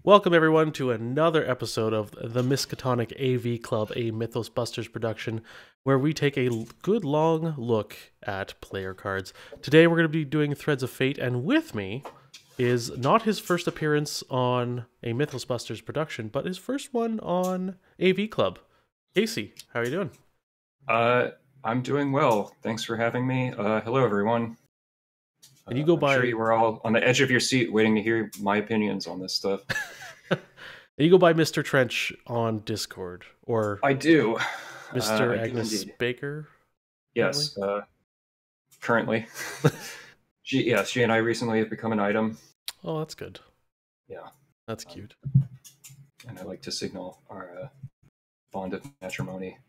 Welcome everyone to another episode of the Miskatonic AV Club, a Mythos Busters production, where we take a good long look at player cards. Today we're going to be doing Threads of Fate, and with me is not his first appearance on a Mythos Busters production, but his first one on AV Club. Casey, how are you doing? I'm doing well. Thanks for having me. Hello, everyone. And you go by... I'm sure you were all on the edge of your seat waiting to hear my opinions on this stuff. And you go by Mr. Trench on Discord, or... I do. Mr. Agnes Baker? Yes, currently. She and I recently have become an item. Oh, that's good. Yeah. That's cute. And I like to signal our bond of matrimony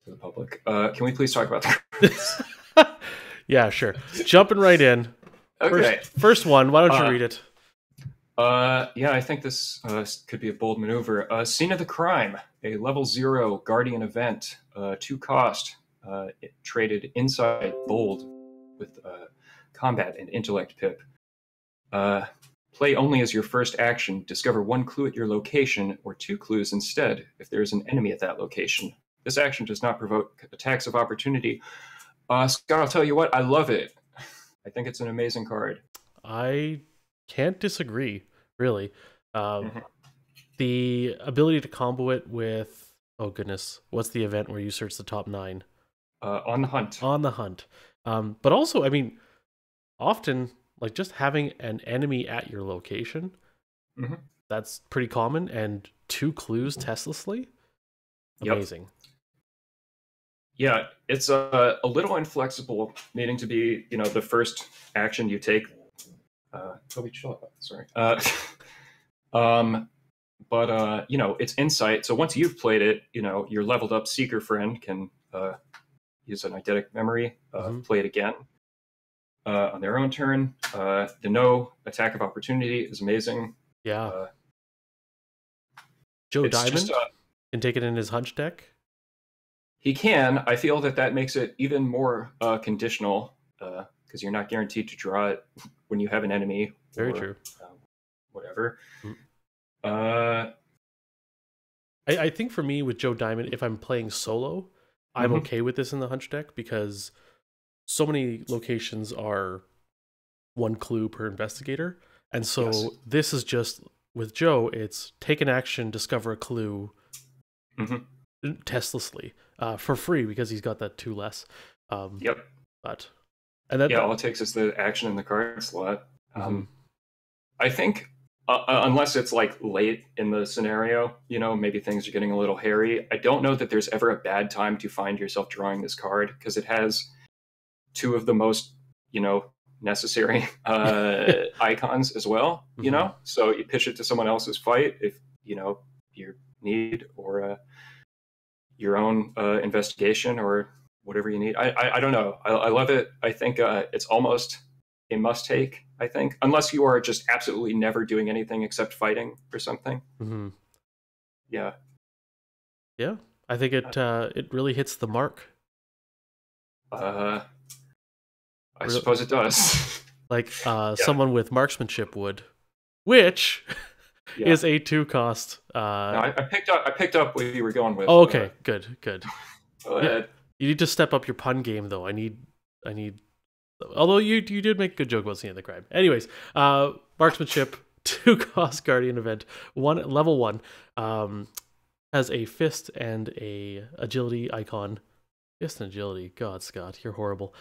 to the public. Can we please talk about that? Yeah, sure. Jumping right in. Okay. First one, why don't you read it? Yeah, I think this could be a bold maneuver. Scene of the Crime, a level 0 Guardian event, 2 cost, traded inside bold with combat and intellect pip. Play only as your first action. Discover 1 clue at your location, or 2 clues instead if there is an enemy at that location. This action does not provoke attacks of opportunity. Scott, I'll tell you what, I love it. I think it's an amazing card. I can't disagree, really. The ability to combo it with, oh goodness, what's the event where you search the top 9? On the Hunt. On the Hunt. But also, I mean, often, like, just having an enemy at your location, that's pretty common, and 2 clues testlessly, amazing. Yep. Yeah, it's a little inflexible, needing to be, the first action you take. Toby, chill out. Sorry. But it's insight. So once you've played it, your leveled up seeker friend can use an eidetic memory, play it again on their own turn. The no attack of opportunity is amazing. Yeah. Joe Diamond can take it in his hunch deck. He can. I feel that makes it even more conditional, because you're not guaranteed to draw it when you have an enemy. Very true. Whatever. I think for me with Joe Diamond, if I'm playing solo, I'm okay with this in the hunch deck, because so many locations are 1 clue per investigator. And so this is just, with Joe, it's take an action, discover a clue testlessly. For free, because he's got that 2 less. Yep. And that, all it takes is the action in the card slot. I think, unless it's like late in the scenario, maybe things are getting a little hairy. I don't know that there's ever a bad time to find yourself drawing this card, because it has 2 of the most, necessary icons as well. So you pitch it to someone else's fight if you need, or your own investigation, or whatever you need. I don't know. I love it. I think it's almost a must take, I think, unless you are just absolutely never doing anything except fighting or something. Yeah. I think it really hits the mark. I suppose it does. Like someone with marksmanship would, which is a 2 cost. No, I picked up what you were going with. Oh, okay, good. Go ahead. You need to step up your pun game, though. I need. Although you did make a good joke about seeing the crime. Anyways, marksmanship, 2 cost Guardian event, level 1, has a fist and a agility icon. Fist and agility. God, Scott, you're horrible.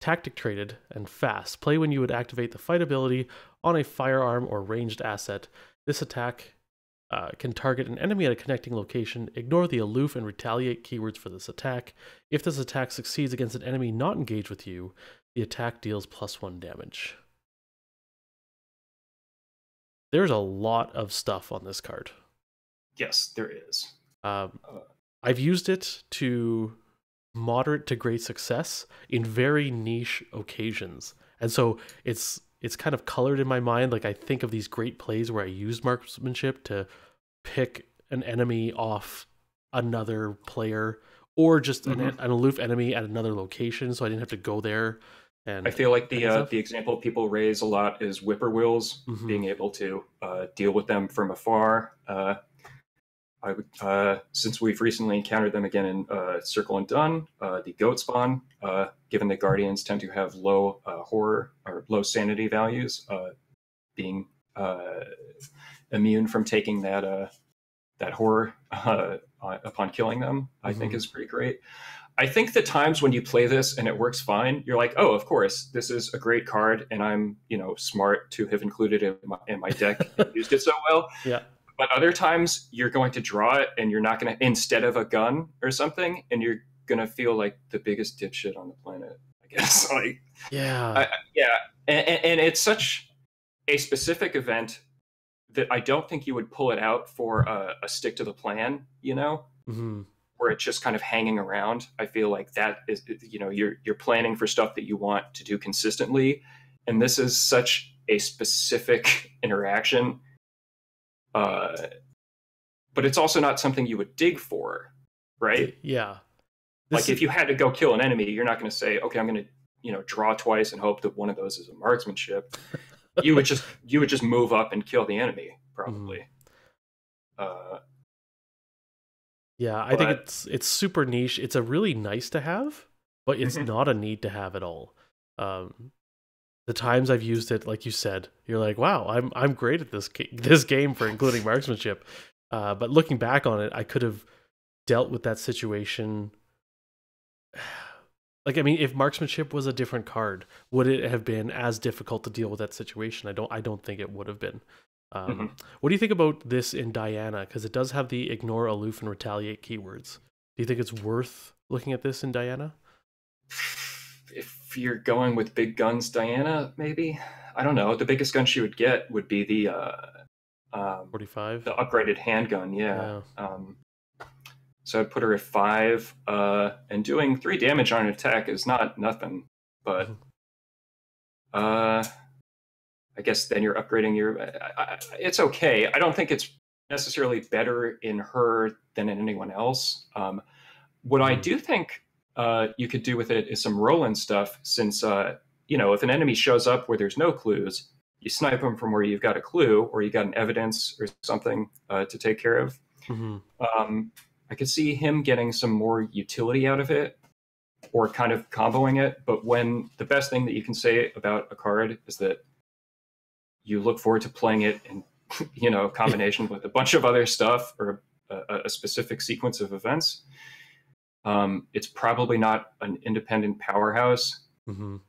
Tactic traded and fast. Play when you would activate the fight ability on a firearm or ranged asset. This attack can target an enemy at a connecting location. Ignore the aloof and retaliate keywords for this attack. If this attack succeeds against an enemy not engaged with you, the attack deals +1 damage. There's a lot of stuff on this card. Yes, there is. I've used it to moderate to great success in very niche occasions. And so it's kind of colored in my mind. Like, I think of these great plays where I used marksmanship to pick an enemy off another player, or just an aloof enemy at another location, so I didn't have to go there I and feel like stuff. the example people raise a lot is whippoorwills, Hmm. being able to deal with them from afar. I would, since we've recently encountered them again in Circle and Dun, the goat spawn, given that guardians tend to have low horror or low sanity values, being immune from taking that horror upon killing them, I think Hmm. is pretty great. I think the times when you play this and it works fine, you're like, oh, of course, this is a great card, and I'm smart to have included it in my deck and used it so well. Yeah. But other times you're going to draw it and you're not going to, instead of a gun or something, and you're going to feel like the biggest dipshit on the planet, I guess. Like, Yeah. yeah. And it's such a specific event that I don't think you would pull it out for a stick to the plan, Hmm. where it's just kind of hanging around. I feel like that is, you're planning for stuff that you want to do consistently. And this is such a specific interaction. Uh, but it's also not something you would dig for, right? Yeah. Like This if is you had to go kill an enemy, you're not going to say, okay, I'm going to, draw twice and hope that one of those is a marksmanship. You would just move up and kill the enemy, Mhm. probably. Uh, Yeah, I think but it's super niche. It's a really nice to have, but it's mhm. not a need to have at all. Um, the times I've used it, like you said, you're like, wow, I'm great at this game for including marksmanship. But looking back on it, I could have dealt with that situation. Like, I mean, if marksmanship was a different card, would it have been as difficult to deal with that situation? I don't think it would have been. Mhm. What do you think about this in Diana? Because it does have the ignore, aloof, and retaliate keywords. Do you think it's worth looking at this in Diana? If you're going with big guns, Diana, maybe. I don't know. The biggest gun she would get would be um, 45? the upgraded handgun. Yeah. Yeah. So I'd put her at 5, and doing 3 damage on an attack is not nothing. But Mhm. uh, I guess then you're upgrading your. It's okay. I don't think it's necessarily better in her than in anyone else. What I Mhm. do think you could do with it is some Roland stuff, since if an enemy shows up where there's no clues, you snipe them from where you've got a clue or you got an evidence or something to take care of. Mhm. Um, I could see him getting some more utility out of it, or kind of comboing it. But when the best thing that you can say about a card is that you look forward to playing it in combination with a bunch of other stuff or a specific sequence of events, it's probably not an independent powerhouse. Mhm.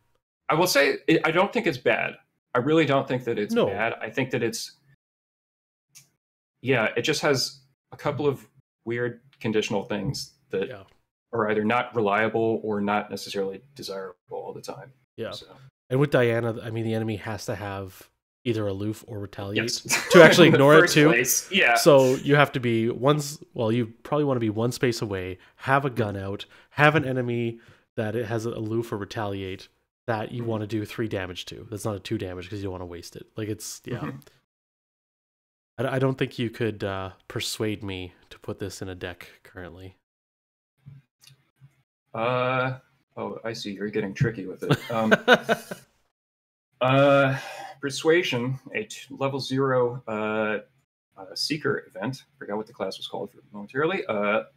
I will say I don't think it's bad. I really don't think that it's No. bad. I think that it just has a couple of weird conditional things that Yeah. are either not reliable or not necessarily desirable all the time. Yeah. So And with Diana, I mean, the enemy has to have either aloof or retaliate yes, to actually in the ignore it first too. place, yeah. So you have to be well, you probably want to be one space away, have a gun out, have an enemy that it has aloof or retaliate that you want to do 3 damage to. That's not a 2 damage because you don't want to waste it. Like yeah. Mhm. I don't think you could persuade me to put this in a deck currently. Oh, I see. You're getting tricky with it. Persuasion, a level 0 seeker event. Forgot what the class was called for momentarily.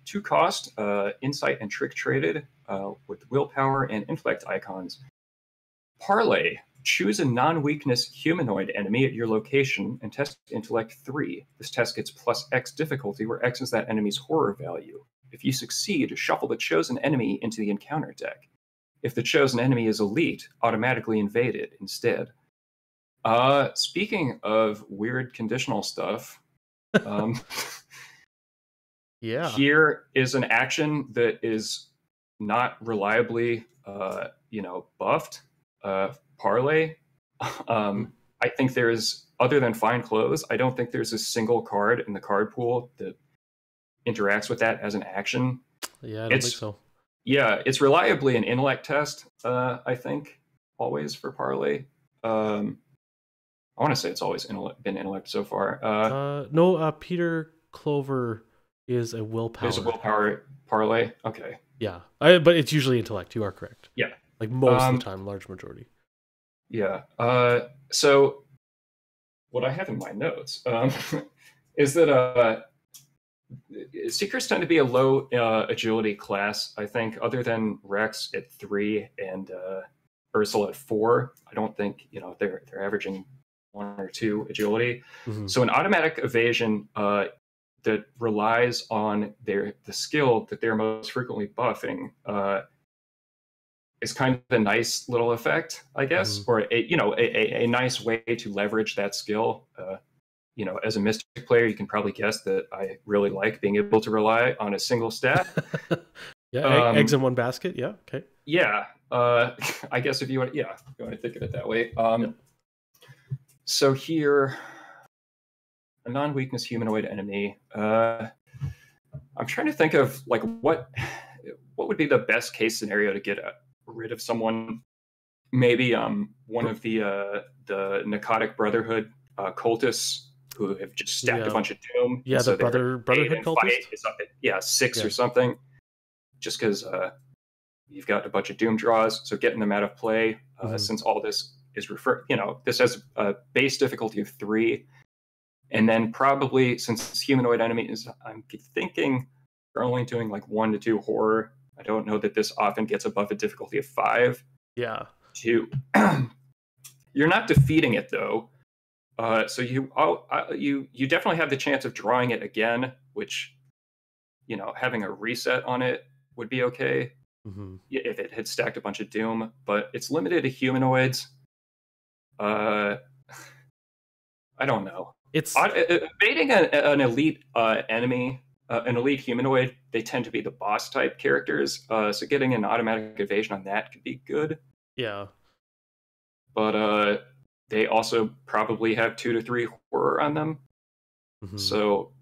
2 cost, insight and trick traded with willpower and intellect icons. Parlay. Choose a non-weakness humanoid enemy at your location and test intellect 3. This test gets plus X difficulty, where X is that enemy's horror value. If you succeed, shuffle the chosen enemy into the encounter deck. If the chosen enemy is elite, automatically invade it instead. Speaking of weird conditional stuff, um, Yeah. here is an action that is not reliably, buffed. Parlay. Mhm. I think there is, other than Fine Clothes, I don't think there's a single card in the card pool that interacts with that as an action. Yeah, I don't think It's so. Yeah, it's reliably an intellect test. I think always for Parlay. I want to say it's always been intellect so far. No, Peter Clover is a There's a willpower. willpower Parlay. Okay. Yeah, but it's usually intellect. You are correct. Yeah. Like most of the time, large majority. Yeah. So what I have in my notes is that Seekers tend to be a low agility class, I think, other than Rex at 3 and Ursula at 4. I don't think, they're averaging 1 or 2 agility. Mm-hmm. So an automatic evasion that relies on the skill that they're most frequently buffing is kind of a nice little effect, I guess, or a nice way to leverage that skill. As a Mystic player, you can probably guess that I really like being able to rely on a single stat. Yeah, eggs in one basket. Yeah, okay. Yeah, I guess if you want to think of it that way. So here, a non-weakness humanoid enemy. I'm trying to think of like what would be the best case scenario to get rid of someone. Maybe one of the Narcotic Brotherhood cultists who have just stacked a bunch of doom. Yeah, so the Brotherhood cultist is up at 6 or something. Just because you've got a bunch of doom draws, so getting them out of play. Since all this is this has a base difficulty of 3, and then probably since humanoid enemies, I'm thinking they're only doing like 1 to 2 horror. I don't know that this often gets above a difficulty of 5. Yeah. 2. You're not defeating it though. So you definitely have the chance of drawing it again, which having a reset on it would be okay if it had stacked a bunch of doom. But it's limited to humanoids. I don't know. It's baiting an elite enemy, an elite humanoid. They tend to be the boss type characters. So getting an automatic evasion on that could be good. Yeah. But they also probably have 2 to 3 horror on them. So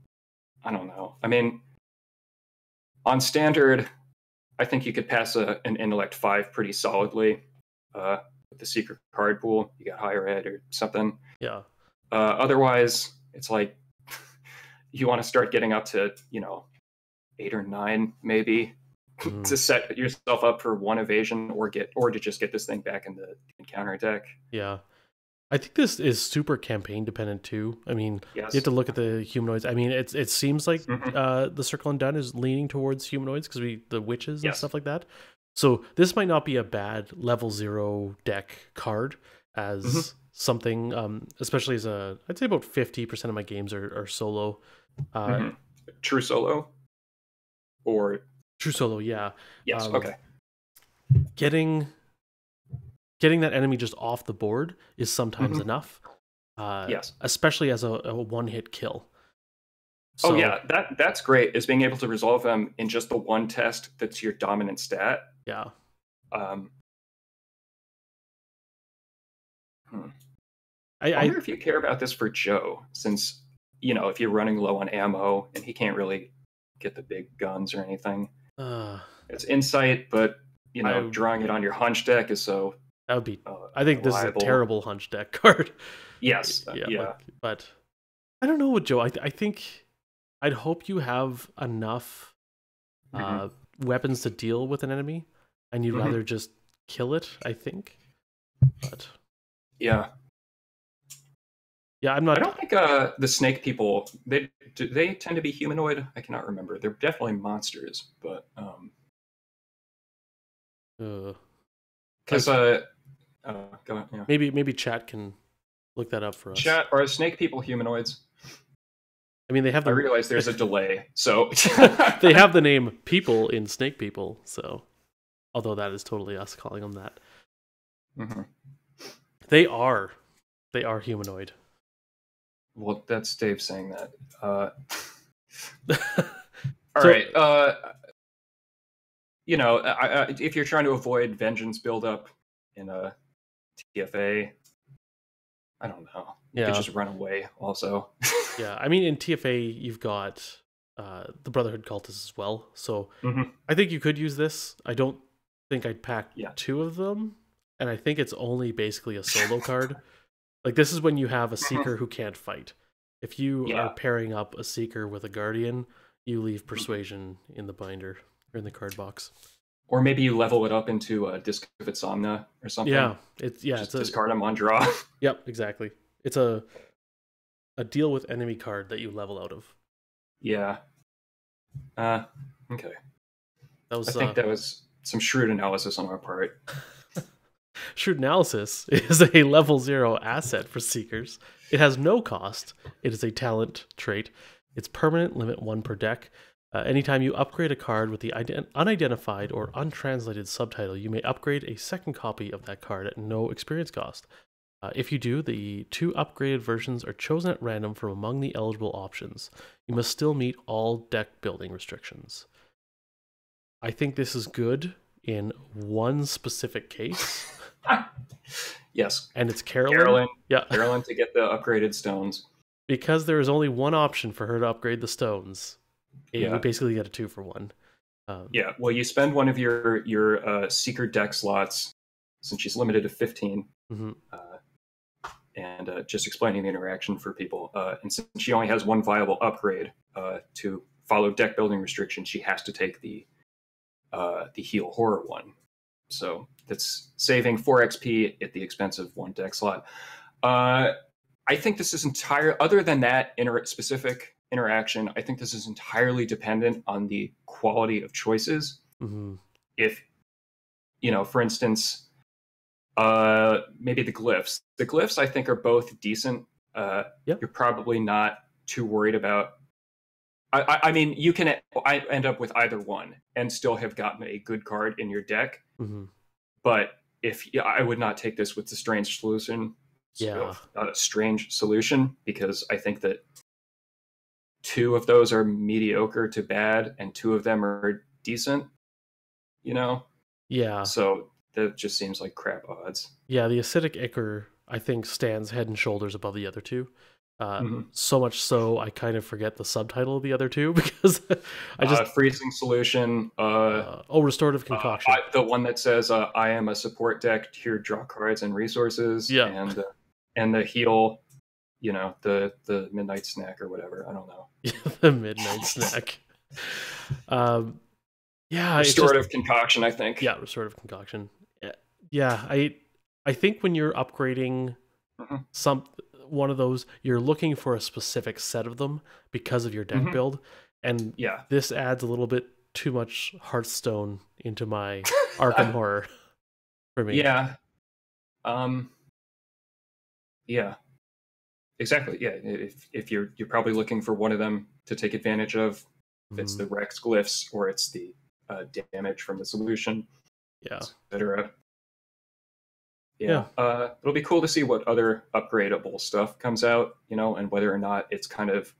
I don't know. I mean, on standard, I think you could pass an intellect 5 pretty solidly with the secret card pool. You got higher ed or something. Yeah. Otherwise, it's like you want to start getting up to 8 or 9 maybe to set yourself up for 1 evasion or to just get this thing back in the encounter deck. Yeah. I think this is super campaign dependent too. I mean, you have to look at the humanoids. I mean, it seems like the Circle Undone is leaning towards humanoids because the witches and stuff like that. So this might not be a bad level 0 deck card as something, especially as I'd say about 50% of my games are solo. True solo? Or true solo, yeah. Yes, okay. Getting that enemy just off the board is sometimes enough. Especially as a one-hit kill. So, that's great, is being able to resolve them in just the one test that's your dominant stat. Yeah. I wonder if you care about this for Joe, since, if you're running low on ammo and he can't really get the big guns or anything. It's insight, but, drawing it on your hunch deck is so... That would be... I think this is a terrible hunch deck card. Yes. But I don't know, Joe. I think I'd hope you have enough weapons to deal with an enemy, and you'd rather just kill it, I think. But yeah, I'm not... I don't think the snake people, they tend to be humanoid? I cannot remember. They're definitely monsters, but... Because... go on, yeah. Maybe chat can look that up for us. Chat, are snake people humanoids? I mean, they have. I realize there's a delay, so they have the name people in Snake People. So, although that is totally us calling them that, they are humanoid. Well, that's Dave saying that. All right. If you're trying to avoid vengeance buildup in a TFA, I don't know. You could just run away also. Yeah, I mean, in TFA, you've got the Brotherhood cultists as well. So I think you could use this. I don't think I'd pack 2 of them. And I think it's only basically a solo card. Like, this is when you have a Seeker who can't fight. If you are pairing up a Seeker with a Guardian, you leave Persuasion in the binder or in the card box. Or maybe you level it up into a Disc of Insomnia or something. Yeah, Just discard them on draw. Yep, exactly. It's a deal with enemy card that you level out of. Yeah. Okay. That was I think that was some shrewd analysis on our part. Shrewd Analysis is a level 0 asset for Seekers. It has no cost. It is a talent trait. It's permanent, limit 1 per deck. Anytime you upgrade a card with the unidentified or untranslated subtitle, you may upgrade a second copy of that card at no experience cost. If you do, the 2 upgraded versions are chosen at random from among the eligible options. You must still meet all deck building restrictions. I think this is good in one specific case. Yes. And it's Carolyn. Yeah. Carolyn to get the upgraded stones. Because there is only one option for her to upgrade the stones, you basically get a 2-for-1. Yeah. Well, you spend one of your Seeker deck slots, since she's limited to 15. Mm-hmm. And just explaining the interaction for people. And since she only has one viable upgrade to follow deck building restrictions, she has to take the heal horror one. So that's saving 4 XP at the expense of 1 deck slot. I think this is other than that specific interaction, I think this is entirely dependent on the quality of choices. Mm-hmm. If, for instance, maybe the glyphs. The glyphs, I think, are both decent. You're probably not too worried about. I mean, you can end up with either one and still have gotten a good card in your deck. Mm-hmm. But I would not take this with the strange solution. Yeah, not a strange solution, because I think that 2 of those are mediocre to bad, and 2 of them are decent. Yeah. So that just seems like crap odds. Yeah, the Acidic Ichor, I think, stands head and shoulders above the other 2. So much so, I kind of forget the subtitle of the other 2 because I just freezing solution. Restorative Concoction. The one that says I am a support deck. Here, draw cards and resources. Yeah, and the heal. The midnight snack or whatever. I don't know. The midnight snack. Yeah, restorative concoction. I think. Yeah, restorative concoction. Yeah, I think when you're upgrading one of those, you're looking for a specific set of them because of your deck build, and this adds a little bit too much Hearthstone into my Arkham horror for me. Yeah. Yeah. Exactly. Yeah. If you're probably looking for one of them to take advantage of, it's the Rex glyphs or it's the damage from the solution. Yeah. Etc. Yeah. It'll be cool to see what other upgradable stuff comes out, and whether or not it's kind of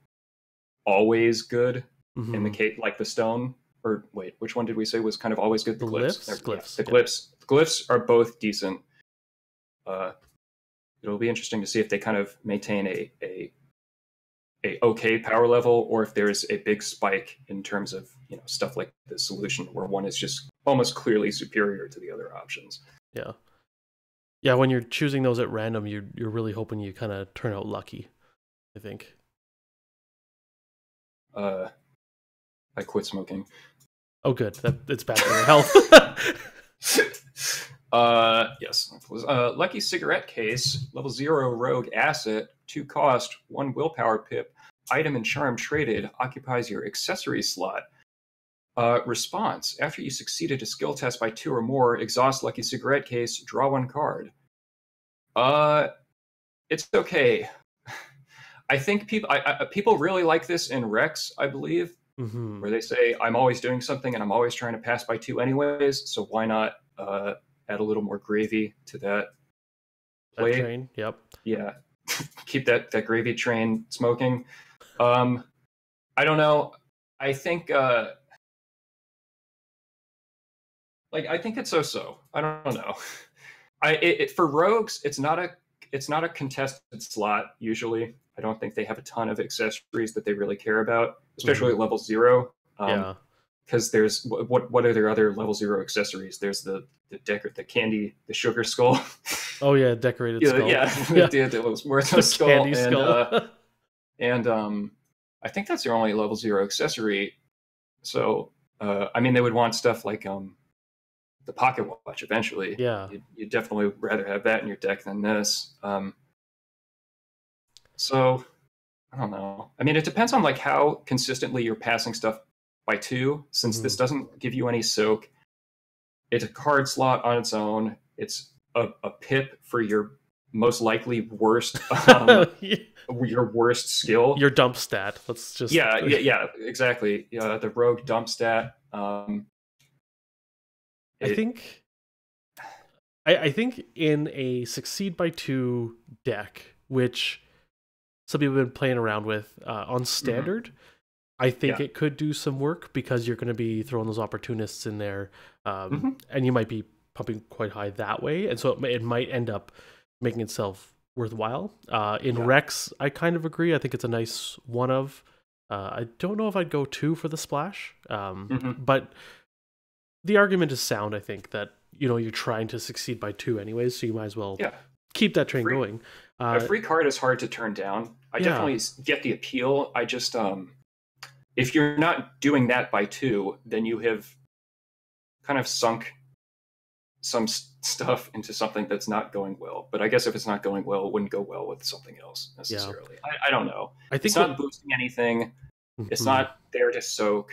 always good in the case, like the stone. Or wait, which one did we say was kind of always good? The glyphs. The glyphs. The glyphs are both decent. It'll be interesting to see if they kind of maintain a okay power level, or if there's a big spike in terms of stuff like the solution, where one is just almost clearly superior to the other options. Yeah, when you're choosing those at random, you're really hoping you kind of turn out lucky, I think. I quit smoking. Oh, good. It's bad for your health. Yes. Lucky cigarette case, level 0 rogue asset, 2 cost, 1 willpower pip, item and charm traded, occupies your accessory slot. Response: after you succeeded a skill test by 2 or more, exhaust lucky cigarette case, draw 1 card. It's okay. I think people really like this in Rex, I believe, where they say, I'm always doing something and I'm always trying to pass by 2 anyways, so why not add a little more gravy to that plate? That train, yep. Yeah. Keep that gravy train smoking. I don't know. I think I think it's so. I don't know. For rogues, it's not a contested slot usually. I don't think they have a ton of accessories that they really care about, especially at level 0. Because there's what are their other level 0 accessories? There's the candy, the sugar skull. Oh yeah, decorated skull. It was worth a skull. Candy skull. And I think that's their only level 0 accessory. So I mean, they would want stuff like the pocket watch eventually. Yeah. You'd definitely rather have that in your deck than this. So I don't know. I mean, it depends on like how consistently you're passing stuff by 2. Since this doesn't give you any soak, it's a card slot on its own. It's a pip for your most likely worst, your worst skill. Your dump stat. Let's just yeah, exactly. Yeah, the rogue dump stat. I think in a succeed by 2 deck, which some people have been playing around with on standard, I think it could do some work because you're going to be throwing those opportunists in there, and you might be pumping quite high that way, and so it might end up making itself worthwhile. In Rex, I kind of agree. I think it's a nice one of. I don't know if I'd go 2 for the splash, but the argument is sound. I think that you're trying to succeed by 2 anyways, so you might as well keep that train going. A free card is hard to turn down. I definitely get the appeal. I just if you're not doing that by 2, then you have kind of sunk some stuff into something that's not going well. But I guess if it's not going well, it wouldn't go well with something else necessarily. I don't know. I think it's not boosting anything. It's not there to soak.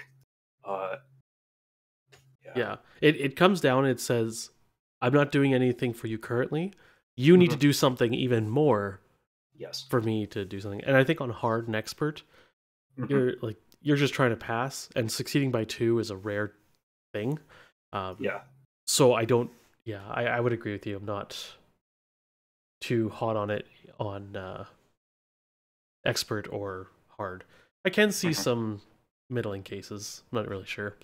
It comes down and it says, I'm not doing anything for you currently. You need to do something even more for me to do something. And I think on hard and expert, you're just trying to pass, and succeeding by 2 is a rare thing. So I don't. I would agree with you. I'm not too hot on it on expert or hard. I can see some middling cases. I'm not really sure.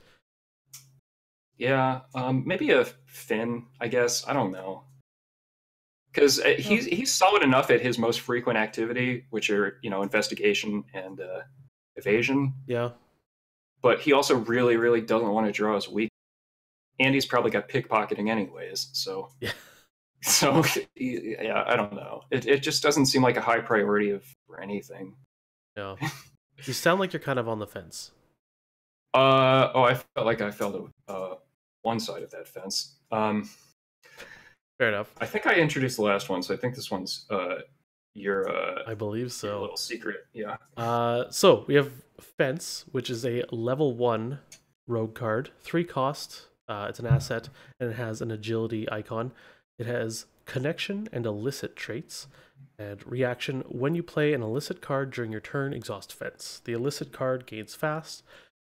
Yeah, maybe a Finn, I guess. I don't know. Because he's solid enough at his most frequent activity, which are, investigation and evasion. Yeah. But he also really, really doesn't want to draw his weak. And he's probably got pickpocketing anyways, so... Yeah. So, yeah, I don't know. It just doesn't seem like a high priority for anything. No. You sound like you're kind of on the fence. I felt like I fell to one side of that fence. Fair enough. I think I introduced the last one, so I think this one's your I believe so. Your little secret, yeah. So we have Fence, which is a level 1 rogue card, 3 cost. It's an asset, and it has an agility icon. It has connection and illicit traits, and reaction: when you play an illicit card during your turn, exhaust Fence. The illicit card gains fast.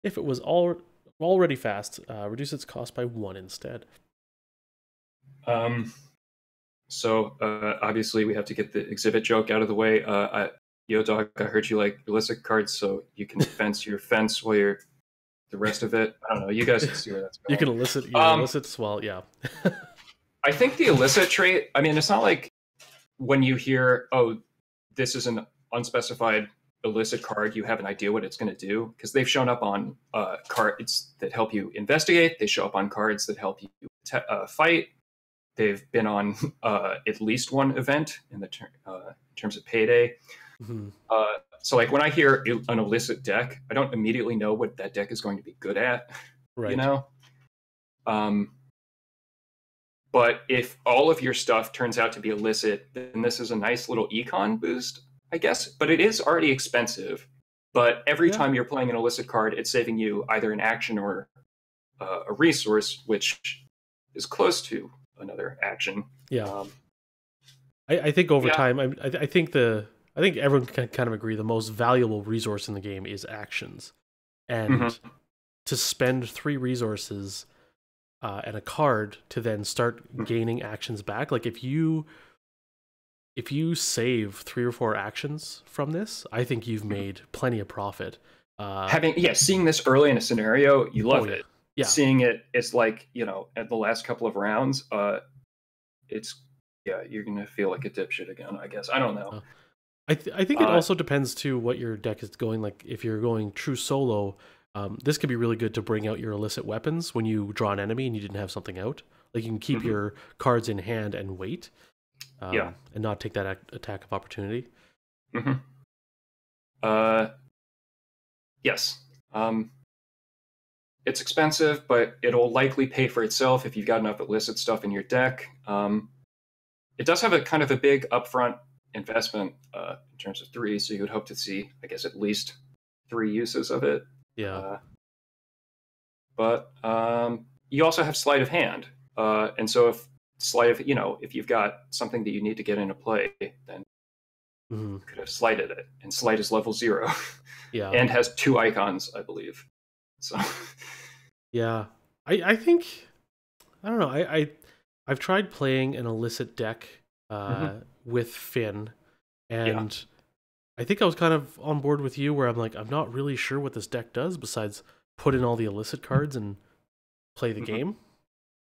If it was already fast, reduce its cost by 1 instead. So obviously we have to get the exhibit joke out of the way. Yo Dog, I heard you like illicit cards, so you can fence your fence while you're the rest of it. I don't know. You guys can see where that's going. You can elicit your illicits while, yeah. I think the illicit trait, I mean, it's not like when you hear, oh, this is an unspecified illicit card, you have an idea what it's going to do, because they've shown up on cards that help you investigate. They show up on cards that help you fight. They've been on at least one event in the terms of payday. So like when I hear an illicit deck, I don't immediately know what that deck is going to be good at, right? But if all of your stuff turns out to be illicit, then this is a nice little econ boost, I guess. But it is already expensive. But every time you're playing an illicit card, it's saving you either an action or a resource, which is close to another action. Yeah. I think over time, I think everyone can kind of agree the most valuable resource in the game is actions. And to spend 3 resources and a card to then start gaining actions back, like if you save 3 or 4 actions from this, I think you've made plenty of profit. Seeing this early in a scenario, you love it. Yeah. Seeing it's like, at the last couple of rounds, you're gonna feel like a dipshit again, I guess. I don't know. I think it also depends too what your deck is going. Like if you're going true solo, this could be really good to bring out your illicit weapons when you draw an enemy and you didn't have something out. Like you can keep your cards in hand and wait, and not take that attack of opportunity. Yes. it's expensive, but it'll likely pay for itself if you've got enough illicit stuff in your deck. It does have a kind of a big upfront investment in terms of 3, so you would hope to see, I guess, at least 3 uses of it. Yeah. But you also have sleight of hand, and so if if you've got something that you need to get into play, then you could have slighted it, and sleight is level 0, Yeah. and has 2 icons, I believe. So yeah, I think I don't know. I've tried playing an illicit deck with Finn, and I think I was kind of on board with you, where I'm like, I'm not really sure what this deck does besides put in all the illicit cards and play the game.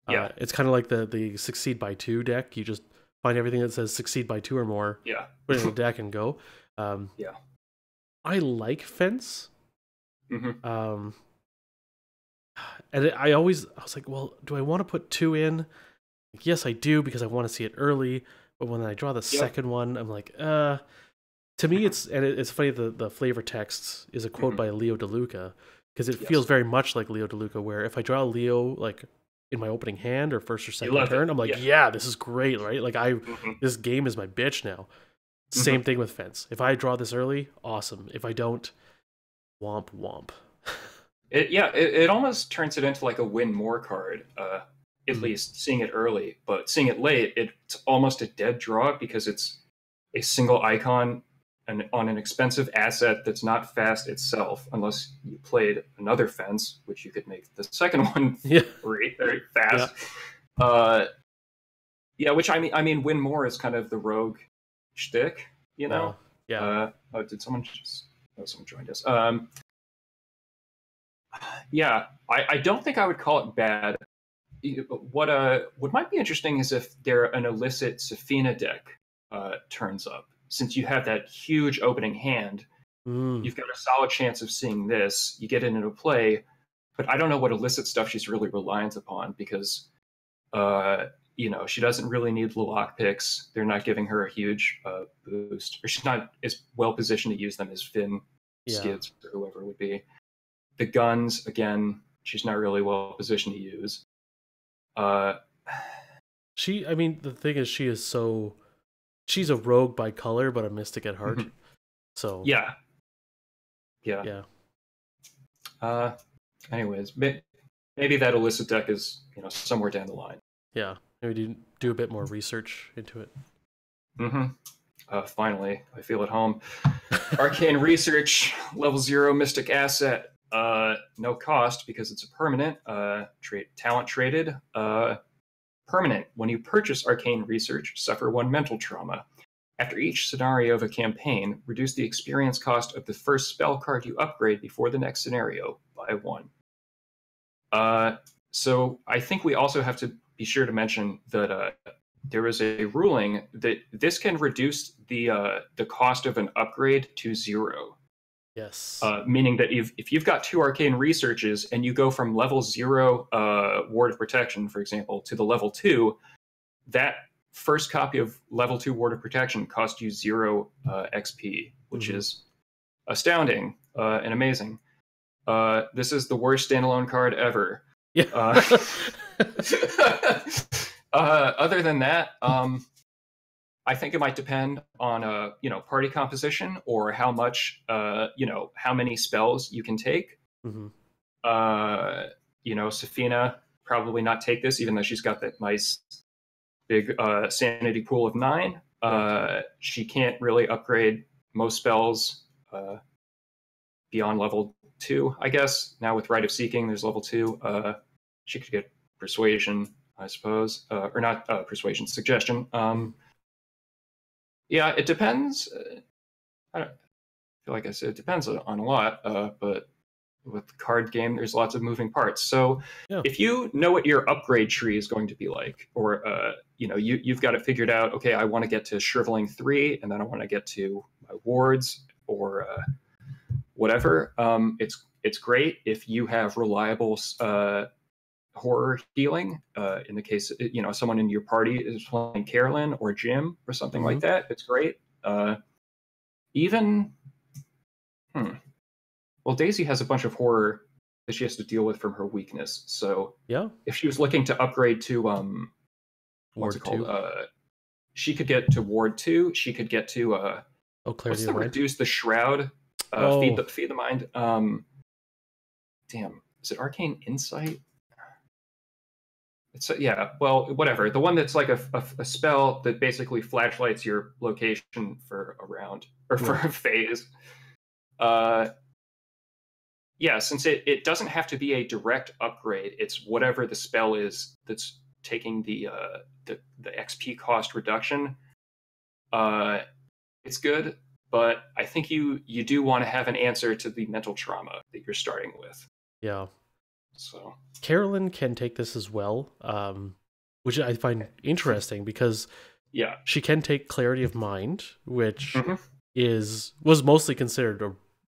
Yeah, it's kind of like the succeed by 2 deck. You just find everything that says succeed by 2 or more, put it in the deck and go. Yeah. I like Fence. Mm-hmm. And I was like, well, do I want to put 2 in? Like, yes, I do, because I want to see it early. But when I draw the second one, I'm like, to me, it's funny. The flavor text is a quote by Leo DeLuca, because it feels very much like Leo DeLuca, where if I draw Leo like in my opening hand or first or second turn, I'm like, yeah, this is great, right? Like this game is my bitch now. Same thing with Fence. If I draw this early, awesome. If I don't, womp womp. It almost turns it into like a win more card, at least seeing it early. But seeing it late, it's almost a dead draw, because it's a single icon on an expensive asset that's not fast itself, unless you played another Fence, which you could make the second one very fast. Which I mean, win more is kind of the rogue shtick, you know. Did someone just? Oh, someone joined us. I don't think I would call it bad. What might be interesting is if an illicit Safina deck turns up. Since you have that huge opening hand, you've got a solid chance of seeing this. You get it into play, but I don't know what illicit stuff she's really reliant upon, because she doesn't really need the lock picks. They're not giving her a huge boost, or she's not as well positioned to use them as Finn, Skids, or whoever it would be. The guns, again, she's not really well positioned to use. The thing is, she's a rogue by color, but a mystic at heart. So yeah. Anyways, maybe that illicit deck is somewhere down the line. Yeah, maybe do a bit more research into it. Finally, I feel at home. Arcane Research, level 0 mystic asset. No cost, because it's a permanent. Talent traded. Permanent. When you purchase Arcane Research, suffer 1 mental trauma. After each scenario of a campaign, reduce the experience cost of the first spell card you upgrade before the next scenario by 1. So I think we also have to be sure to mention that there was a ruling that this can reduce the cost of an upgrade to 0. Yes. Meaning that if you've got 2 Arcane Researches and you go from level 0 Ward of Protection, for example, to the level 2, that first copy of level 2 Ward of Protection cost you 0 XP, which is astounding and amazing. This is the worst standalone card ever. Yeah. Other than that, I think it might depend on party composition, or how much how many spells you can take. Safina probably not take this, even though she's got that nice big sanity pool of 9. She can't really upgrade most spells beyond level 2, I guess. Now with Rite of Seeking, there's level 2. She could get Persuasion, I suppose, or not Persuasion, Suggestion. It depends. I feel like I said it depends on a lot, but with the card game, there's lots of moving parts. So if you know what your upgrade tree is going to be like, or you've got it figured out. Okay, I want to get to Shriveling 3, and then I want to get to my wards, or whatever. It's great if you have reliable horror healing. In the case, someone in your party is playing Carolyn or Jim or something like that. It's great. Well, Daisy has a bunch of horror that she has to deal with from her weakness. So Yeah. if she was looking to upgrade to what's it called? She could get to Ward 2. She could get to Clarity what's the of Mind. reduce the shroud? Feed the mind. Damn, is it Arcane Insight? It's yeah, well, whatever. The one that's like a spell that basically flashlights your location for a round or for a phase. Yeah, since it doesn't have to be a direct upgrade, it's whatever the spell is that's taking the XP cost reduction. It's good, but I think you do want to have an answer to the mental trauma that you're starting with. Yeah. So Carolyn can take this as well, which I find interesting because she can take Clarity of Mind, which was mostly considered a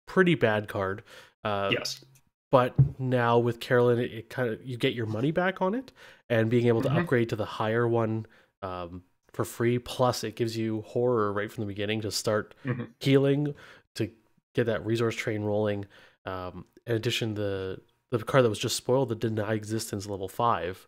pretty bad card. Yes. But now with Carolyn, it kind of, you get your money back on it, and being able to upgrade to the higher one for free. Plus, it gives you horror right from the beginning to start healing, to get that resource train rolling. In addition, the card that was just spoiled, the Deny Existence level 5.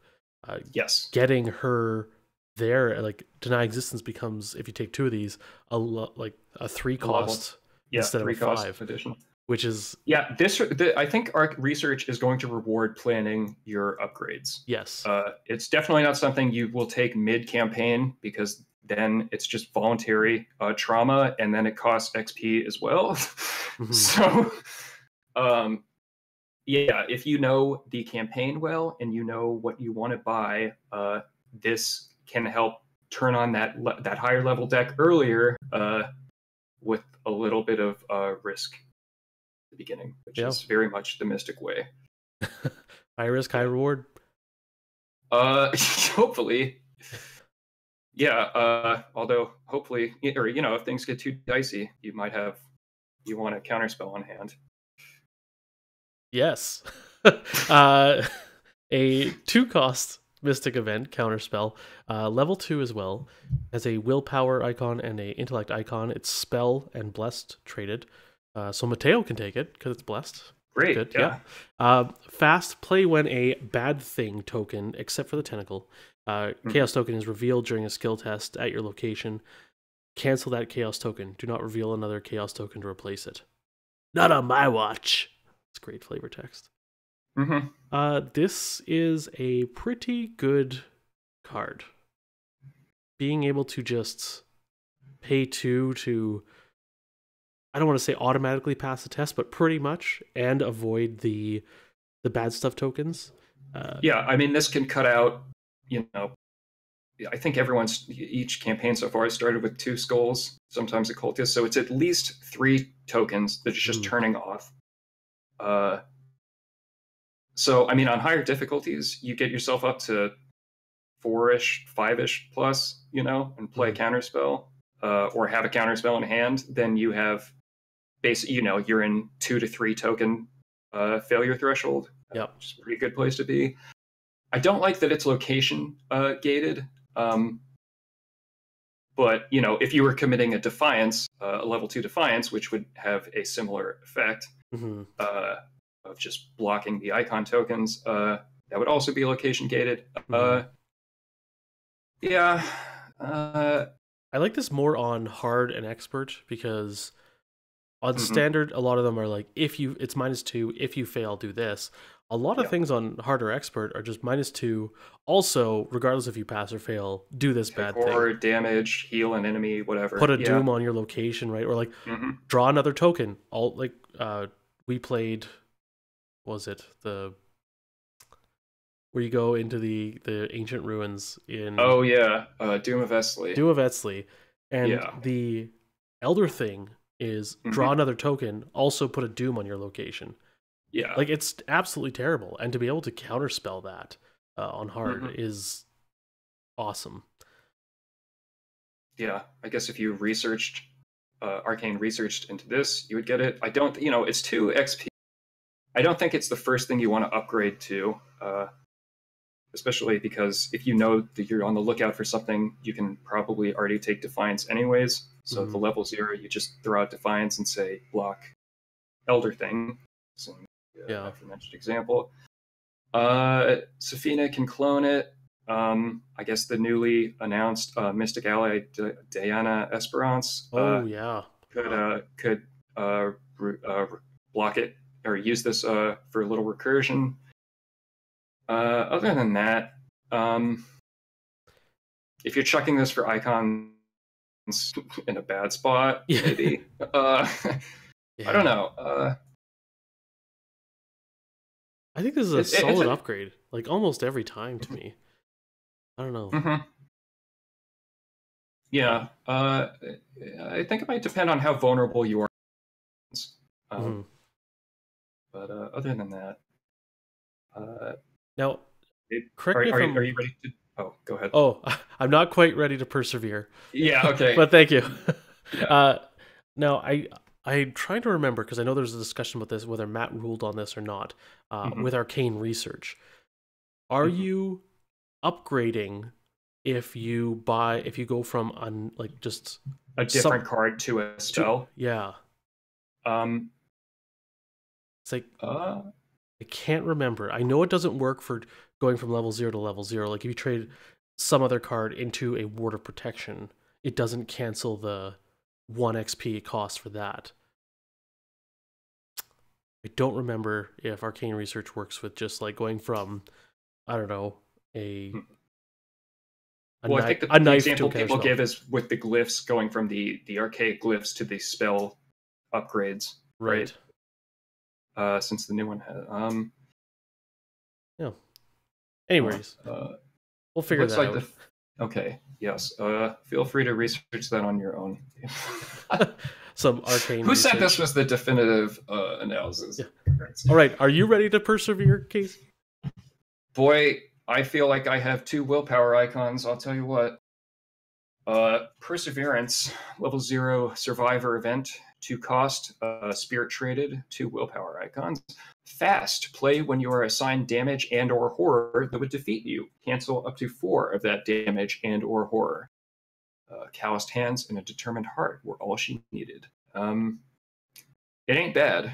Getting her there, like Deny Existence becomes, if you take 2 of these, like a 3 cost instead of a 5 addition. Which is I think Arc Research is going to reward planning your upgrades. Yes. It's definitely not something you will take mid-campaign, because then it's just voluntary trauma, and then it costs XP as well. So, if you know the campaign well and you know what you want to buy, this can help turn on that higher level deck earlier with a little bit of risk at the beginning, which is very much the Mystic way. High risk, high reward. Hopefully. Yeah, although hopefully, or if things get too dicey, you want a counterspell on hand. Yes. A 2-cost Mystic Event counterspell, level 2 as well, has a willpower icon and a intellect icon. It's spell and blessed traded. So Mateo can take it because it's blessed. Great. Good. Yeah. Fast, play when a bad thing token, except for the tentacle. Chaos token is revealed during a skill test at your location. Cancel that chaos token. Do not reveal another chaos token to replace it. Not on my watch. It's great flavor text. This is a pretty good card. Being able to just pay 2 to, I don't want to say automatically pass the test, but pretty much, and avoid the bad stuff tokens. I mean, this can cut out, I think each campaign so far has started with 2 skulls, sometimes a cultist, so it's at least 3 tokens that are just turning off. So, I mean, on higher difficulties, you get yourself up to 4-ish, 5-ish plus, and play a counterspell, or have a counterspell in hand, then you have basically, you're in 2 to 3 token failure threshold. Which is a pretty good place to be. I don't like that it's location gated. But, if you were committing a defiance, a level 2 defiance, which would have a similar effect, of just blocking the icon tokens, that would also be location gated. I like this more on hard and expert, because on standard, a lot of them are like, it's -2, if you fail, do this. A lot of things on hard or expert are just -2. Also, regardless if you pass or fail, do this bad thing. Or damage, heal an enemy, whatever. Put a doom on your location, right? Or like draw another token. We played, what was it? Where you go into the ancient ruins in... Oh, yeah. Doom of Esley. Doom of Esley. And the Elder thing is draw another token, also put a doom on your location. Yeah. Like, it's absolutely terrible. And to be able to counterspell that on hard is awesome. Yeah. I guess if you researched, Arcane researched into this, you would get it. I don't, it's 2 XP. I don't think it's the first thing you want to upgrade to, especially because if you know that you're on the lookout for something, you can probably already take Defiance anyways. So at the level 0, you just throw out Defiance and say, block Elder Thing. So Yeah. aforementioned example. Safina can clone it. I guess the newly announced Mystic Ally Diana Esperance Yeah. could block it or use this for a little recursion. Other than that, if you're chucking this for icons in a bad spot, Yeah. maybe. Yeah. I don't know. I think this is a solid upgrade, like almost every time to me. I don't know. Mm-hmm. Yeah. I think it might depend on how vulnerable you are. But other than that, now, correct me if are you ready to? Oh, go ahead. Oh, I'm not quite ready to persevere. Yeah. Okay. But thank you. Yeah. Now, I'm trying to remember because I know there's a discussion about this, whether Matt ruled on this or not, with Arcane Research. Are you upgrading if you go from just a different card to a spell? Yeah. It's like I can't remember. I know it doesn't work for going from level 0 to level 0. Like if you trade some other card into a Ward of Protection, it doesn't cancel the 1 XP cost for that. I don't remember if Arcane Research works with just like going from, I don't know, I think the example people give is with the glyphs going from the archaic glyphs to the spell upgrades, right? Since the new one had. Yeah. Anyways, we'll figure that out. Okay. Yes. Feel free to research that on your own. Some arcane. Who said this was the definitive analysis? Yeah. All right. Are you ready to persevere, Casey? Boy, I feel like I have 2 willpower icons. I'll tell you what. Perseverance, level 0 survivor event, 2 cost, spirit traded, 2 willpower icons. Fast, play when you are assigned damage and or horror that would defeat you. Cancel up to 4 of that damage and or horror. Calloused hands and a determined heart were all she needed. It ain't bad.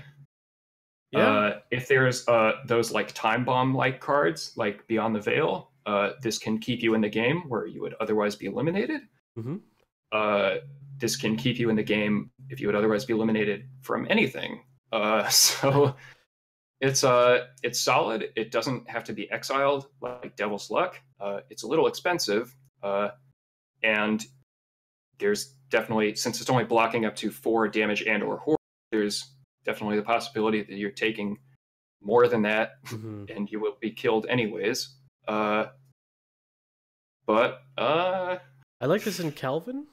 Yeah. If there's those like time bomb like cards like Beyond the Veil, this can keep you in the game where you would otherwise be eliminated. This can keep you in the game if you would otherwise be eliminated from anything. So it's solid. It doesn't have to be exiled like Devil's Luck. It's a little expensive, and there's definitely, since it's only blocking up to 4 damage and or horror, there's definitely the possibility that you're taking more than that, and you will be killed anyways. But I like this in Calvin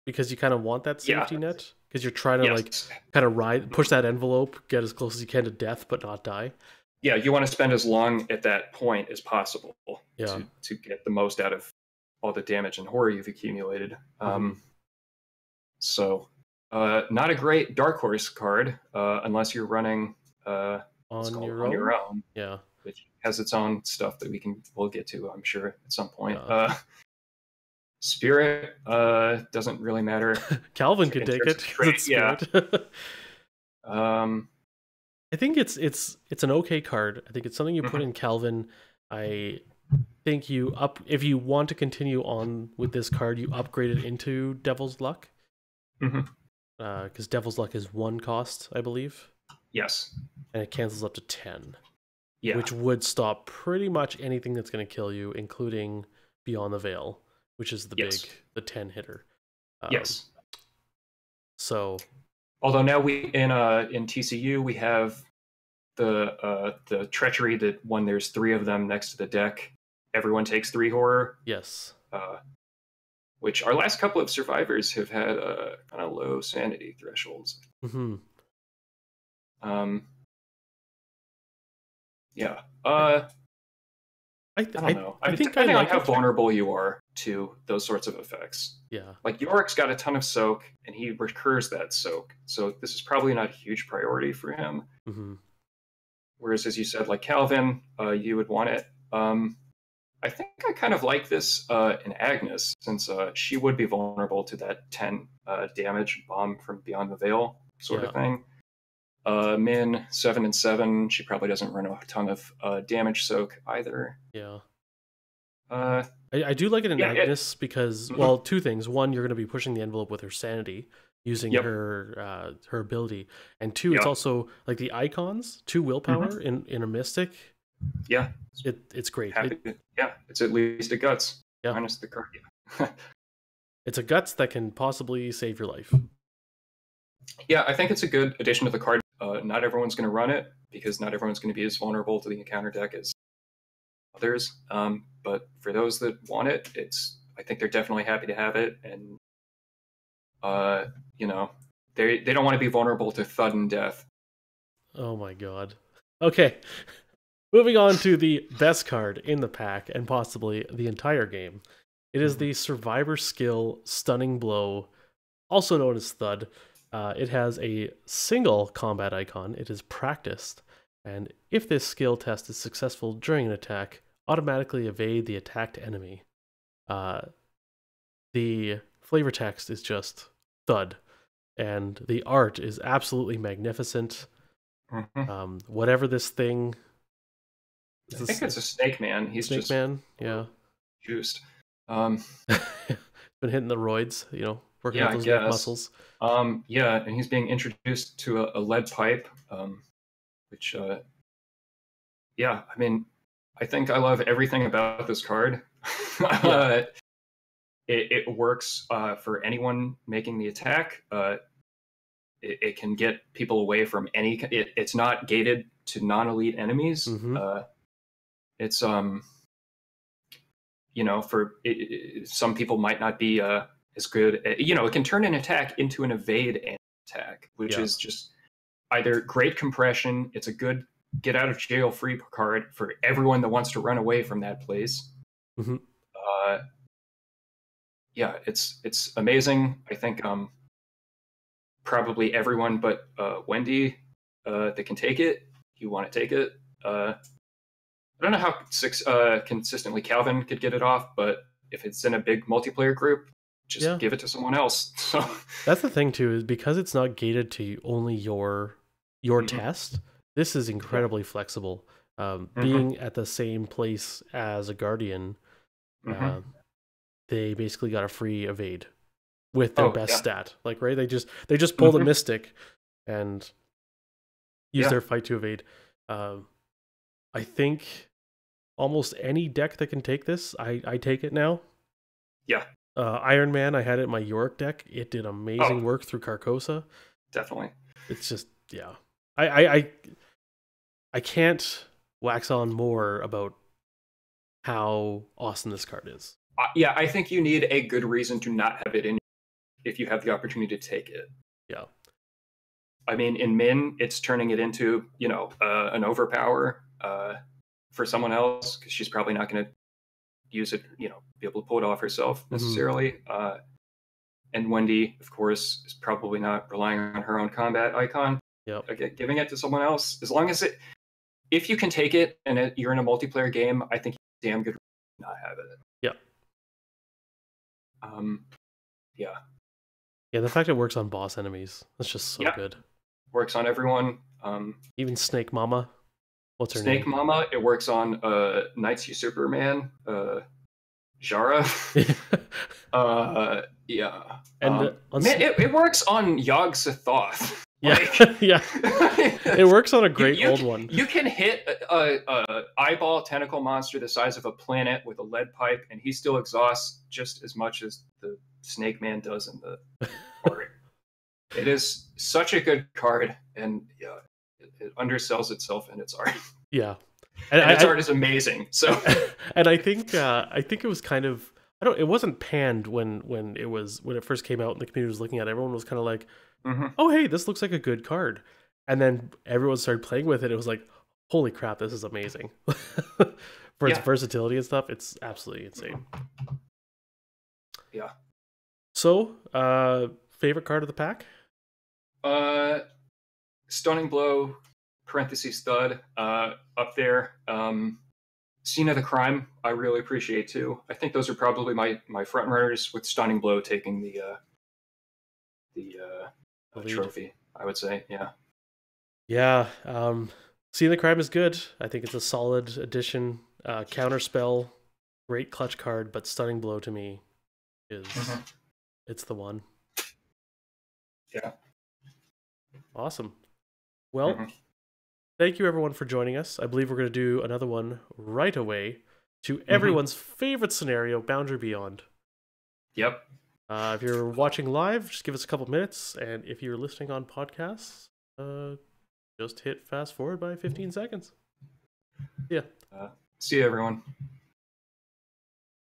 because you kind of want that safety net because you're trying to like kind of push that envelope, get as close as you can to death, but not die. Yeah, you want to spend as long at that point as possible to get the most out of all the damage and horror you've accumulated. So, not a great Dark Horse card unless you're running on your own. Yeah, which has its own stuff that we'll get to, I'm sure, at some point. Spirit doesn't really matter. Calvin could take it because it's Spirit. I think it's an okay card. I think it's something you put in Calvin. I think if you want to continue on with this card, you upgrade it into Devil's Luck. Because Devil's Luck is 1 cost, I believe. Yes. And it cancels up to 10. Yeah. Which would stop pretty much anything that's going to kill you, including Beyond the Veil, which is the 10 hitter. Yes. So, although now in TCU we have the treachery that when there's 3 of them next to the deck, everyone takes 3 horror. Yes. Which our last couple of survivors have had kind of low sanity thresholds. Yeah. I don't know. I think depending on how vulnerable you are to those sorts of effects. Yeah. Like Yorick's got a ton of soak, and he recurs that soak, so this is probably not a huge priority for him. Whereas, as you said, like Calvin, you would want it. I think I kind of like this in Agnes, since she would be vulnerable to that 10 damage bomb from Beyond the Veil sort of thing. Min 7 and 7. She probably doesn't run a ton of damage soak either. Yeah. Uh, I do like it in yeah, Agnes because, well, two things. One, you're going to be pushing the envelope with her sanity using Yep. her ability, and two, it's Yep. also like the icons, 2 willpower in a mystic. Yeah. It's great. Yeah, it's at least a guts. Yeah. Minus the card. It's a guts that can possibly save your life. Yeah, I think it's a good addition to the card. Not everyone's going to run it because not everyone's going to be as vulnerable to the encounter deck as others. But for those that want it, I think they're definitely happy to have it, and you know, they don't want to be vulnerable to thud and death. Oh my god. Okay. Moving on to the best card in the pack and possibly the entire game. It is the Survivor Skill Stunning Blow, also known as Thud. It has a single combat icon. It is practiced, and if this skill test is successful during an attack, automatically evade the attacked enemy. The flavor text is just Thud, and the art is absolutely magnificent. Whatever this thing... I think it's a Snake Man. He's Snake just Man, yeah. Juiced. Been hitting the roids, working out those neck muscles. Yeah, and he's being introduced to a lead pipe, which, yeah, I mean, I think I love everything about this card. It works for anyone making the attack. It can get people away from any. It's not gated to non-elite enemies. It's for some people might not be as good. It can turn an attack into an evade and attack, which is just either great compression. It's a good get out of jail free card for everyone that wants to run away from that place. Yeah, it's amazing. I think probably everyone but Wendy that can take it. You want to take it. I don't know how consistently Calvin could get it off, but if it's in a big multiplayer group, just give it to someone else. So that's the thing too, is because it's not gated to only your test. This is incredibly flexible. Being at the same place as a Guardian, they basically got a free evade with their best stat. Like, right? They just pull the Mystic and use their fight to evade. I think almost any deck that can take this, I take it now. Yeah. Iron Man, I had it in my Yorick deck. It did amazing work through Carcosa. Definitely. It's just, yeah. I can't wax on more about how awesome this card is. Yeah, I think you need a good reason to not have it in if you have the opportunity to take it. Yeah. I mean, in Min, it's turning it into, an overpower for someone else, because she's probably not going to use it, be able to pull it off herself necessarily. And Wendy, of course, is probably not relying on her own combat icon. Giving it to someone else, as long as if you can take it and you're in a multiplayer game, I think it's damn good to not have it. Yeah, the fact it works on boss enemies, that's just so good. Works on everyone. Even Snake Mama. What's her name? Snake Mama. It works on Knights Usurper Man, Jara. Yeah. And it works on Yogg Sothoth. Yeah, yeah. It works on a great old one. You can hit a eyeball tentacle monster the size of a planet with a lead pipe, and he still exhausts just as much as the Snake Man does in the art. It is such a good card, and it undersells itself in its art. Yeah, and its art is amazing. So, and I think it was kind of it wasn't panned when it first came out and the community was looking at it. Everyone was kind of like, oh, hey, this looks like a good card. And then everyone started playing with it. It was like, holy crap, this is amazing. For its versatility and stuff, it's absolutely insane. Yeah. So, favorite card of the pack? Stunning Blow, parentheses Thud, up there. Scene of the Crime, I really appreciate too. I think those are probably my front runners, with Stunning Blow taking the trophy, I would say. Yeah. Yeah, Seeing the Crime is good. I think it's a solid addition. Counterspell, great clutch card, but Stunning Blow to me is it's the one. Yeah. Awesome. Well, thank you everyone for joining us. I believe we're going to do another one right away to everyone's favorite scenario, Boundary Beyond. Yep. If you're watching live, just give us a couple minutes, and if you're listening on podcasts, just hit fast forward by 15 seconds. Yeah. See you, everyone.